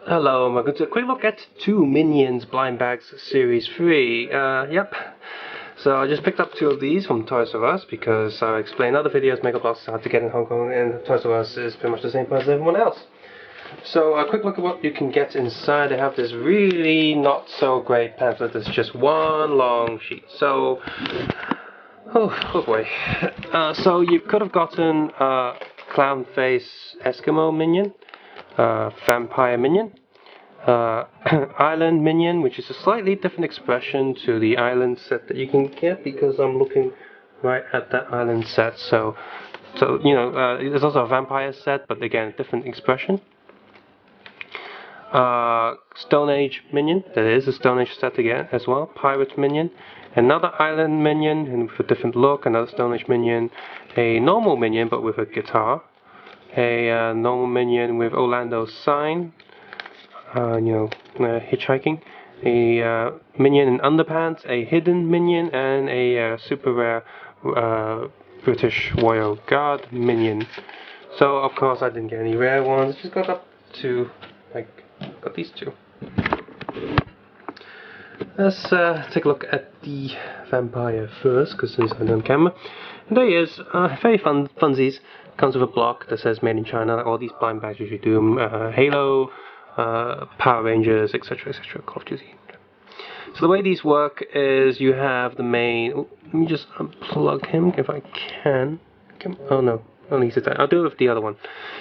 Hello, welcome to a quick look at 2 Minions Blind Bags Series 3. Yep. So I just picked up 2 of these from Toys R Us because I explained in other videos Mega Bloks how to get in Hong Kong, and Toys R Us is pretty much the same price as everyone else. So a quick look at what you can get inside. They have this really not so great pamphlet. It's just one long sheet. So, oh boy. So you could have gotten Clown Face Eskimo Minion, Vampire Minion, Island Minion, which is a slightly different expression to the Island set that you can get, because I'm looking right at that Island set. So you know, there's also a Vampire set, but again, different expression. Stone Age Minion, there is a Stone Age set again as well. Pirate Minion, another Island Minion and with a different look, another Stone Age Minion, a normal Minion but with a guitar, a normal Minion with Orlando's sign, hitchhiking, a Minion in underpants, a hidden Minion, and a super rare British Royal Guard Minion. So of course I didn't get any rare ones, just got up to got these 2. Let's take a look at the Vampire first, because since I'm on camera. And there he is, very funsies. Comes with a block that says made in China, like all these blind bags usually do. Halo, Power Rangers, etc, etc, Call of Duty. So the way these work is you have the main... Oh, let me just unplug him if I can. Oh no, only I'll do it with the other one.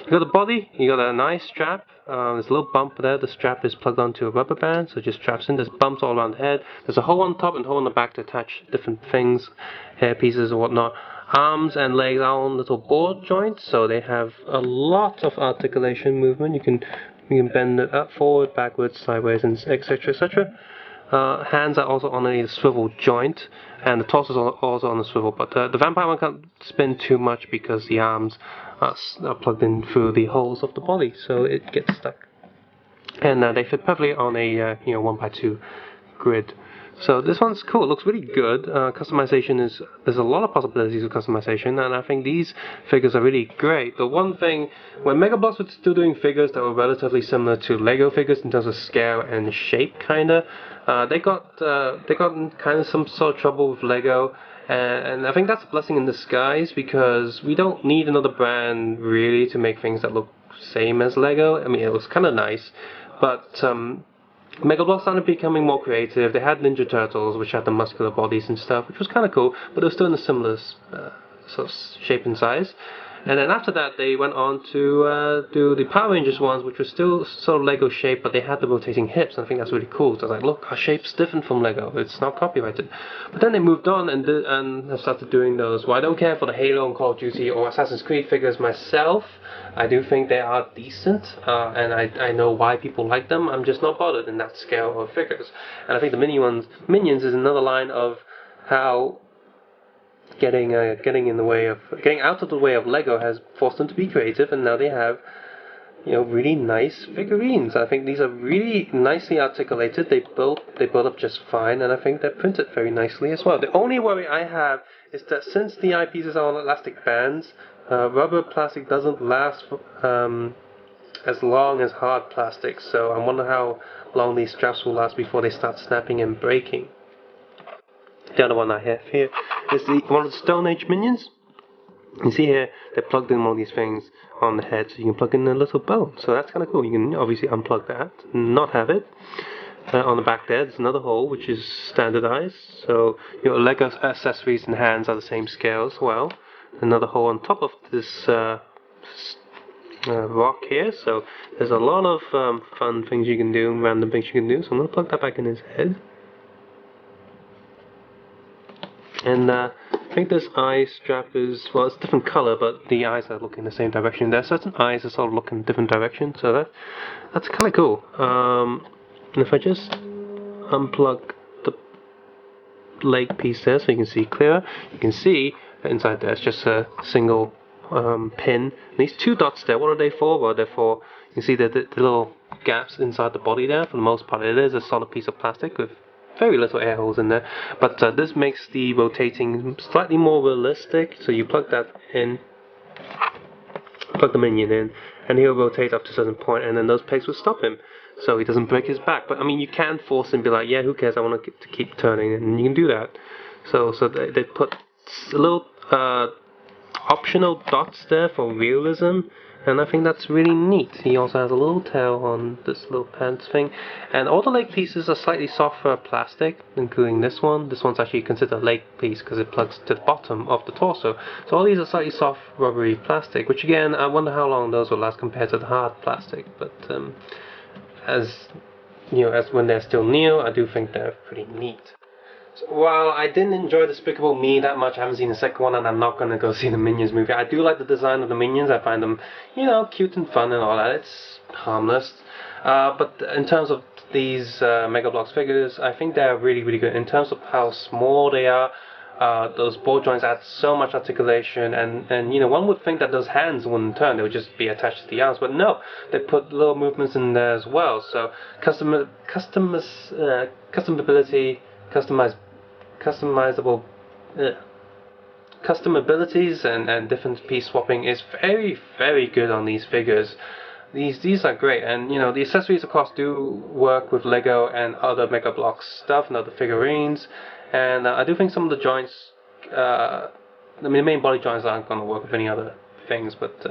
You got the body, you got a nice strap. There's a little bump there. The strap is plugged onto a rubber band, so it just straps in. There's bumps all around the head. There's a hole on top and a hole on the back to attach different things, hair pieces or whatnot. Arms and legs are on little board joints, so they have a lot of articulation movement. You can bend it up, forward, backwards, sideways, and etc, etc. Hands are also on a swivel joint, and the torso is also on a swivel, but the vampire one can't spin too much because the arms are plugged in through the holes of the body, so it gets stuck. And they fit perfectly on a 1x2 grid. So this one's cool. It looks really good. Customization there's a lot of possibilities of customization, and I think these figures are really great. The one thing, when Mega Bloks was still doing figures that were relatively similar to Lego figures in terms of scale and shape, kinda, they got in kind of some sort of trouble with Lego, and I think that's a blessing in disguise, because we don't need another brand really to make things that look same as Lego. I mean, it looks kind of nice, but Mega Bloks started becoming more creative. They had Ninja Turtles, which had the muscular bodies and stuff, which was kind of cool, but it was still in a similar sort of shape and size. And then after that, they went on to do the Power Rangers ones, which were still sort of Lego shape, but they had the rotating hips, and I think that's really cool. So I was like, look, our shape's different from Lego. It's not copyrighted. But then they moved on and have started doing those. Well, I don't care for the Halo and Call of Duty or Assassin's Creed figures myself. I do think they are decent, and I know why people like them. I'm just not bothered in that scale of figures. And I think the Minions is another line of how getting out of the way of Lego has forced them to be creative, and now they have really nice figurines. I think these are really nicely articulated. They build up just fine, and I think they're printed very nicely as well. The only worry I have is that since the eyepieces are on elastic bands, rubber plastic doesn't last as long as hard plastic, so I wonder how long these straps will last before they start snapping and breaking. The other one I have here is one of the Stone Age Minions. You see here, they plugged in all these things on the head, so you can plug in a little bone. So that's kind of cool. You can obviously unplug that, not have it. On the back there's another hole, which is standardized. So your Lego accessories and hands are the same scale as well. Another hole on top of this rock here. So there's a lot of fun things you can do, random things you can do. So I'm going to plug that back in his head. And I think this eye strap is, well, it's a different color, but the eyes are looking the same direction. There are certain eyes that sort of look in different directions, so that's kind of cool. And if I just unplug the leg piece there so you can see clearer, you can see that inside there it's just a single pin. And these 2 dots there, what are they for? Well, they're for, you can see the little gaps inside the body there. For the most part, it is a solid piece of plastic with very little air holes in there, but this makes the rotating slightly more realistic. So you plug that in, plug the Minion in, and he'll rotate up to a certain point, and then those pegs will stop him, so he doesn't break his back. But I mean, you can force him, be like, yeah, who cares? I want to keep turning, and you can do that. So they put a little optional dots there for realism, and I think that's really neat. He also has a little tail on this little pants thing, and all the leg pieces are slightly softer plastic, including this one. This one's actually considered a leg piece because it plugs to the bottom of the torso. So all these are slightly soft rubbery plastic, which again, I wonder how long those will last compared to the hard plastic. But as you know, as when they're still new, I do think they're pretty neat. So while I didn't enjoy Despicable Me that much, I haven't seen the second one, and I'm not going to go see the Minions movie. I do like the design of the Minions. I find them, you know, cute and fun and all that. It's harmless. But in terms of these Mega Bloks figures, I think they're really, really good. In terms of how small they are, those ball joints add so much articulation, and you know, one would think that those hands wouldn't turn, they would just be attached to the arms, but no, they put little movements in there as well. So custom abilities and different piece swapping is very, very good on these figures. These are great, and you know, the accessories of course do work with Lego and other Mega Bloks stuff and other figurines, and I do think some of the joints, I mean the main body joints aren't going to work with any other things, but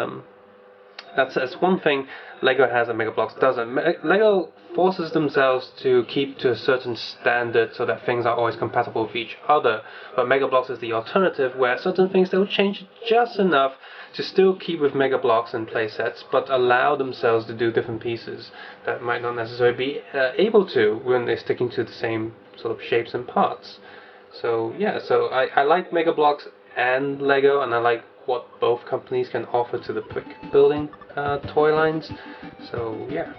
that's one thing Lego has and Mega Bloks doesn't. Lego forces themselves to keep to a certain standard so that things are always compatible with each other, but Mega Bloks is the alternative, where certain things they will change just enough to still keep with Mega Bloks and playsets, but allow themselves to do different pieces that might not necessarily be able to when they're sticking to the same sort of shapes and parts. So yeah, so I like Mega Bloks and Lego, and I like what both companies can offer to the brick building toy lines. So yeah.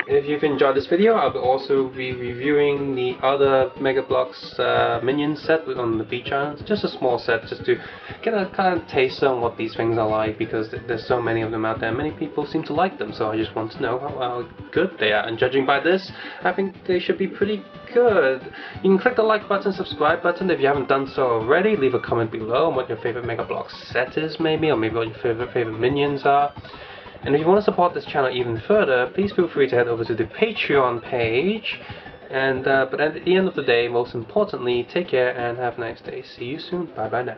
If you've enjoyed this video, I'll also be reviewing the other Mega Bloks Minion set on the beach islands. Just a small set, just to get a kind of taste on what these things are like, because there's so many of them out there. Many people seem to like them, so I just want to know how good they are. And judging by this, I think they should be pretty good. You can click the like button, subscribe button if you haven't done so already. Leave a comment below on what your favorite Mega Bloks set is, maybe, or maybe what your favorite minions are. And if you want to support this channel even further, please feel free to head over to the Patreon page. And but at the end of the day, most importantly, take care and have a nice day. See you soon. Bye bye now.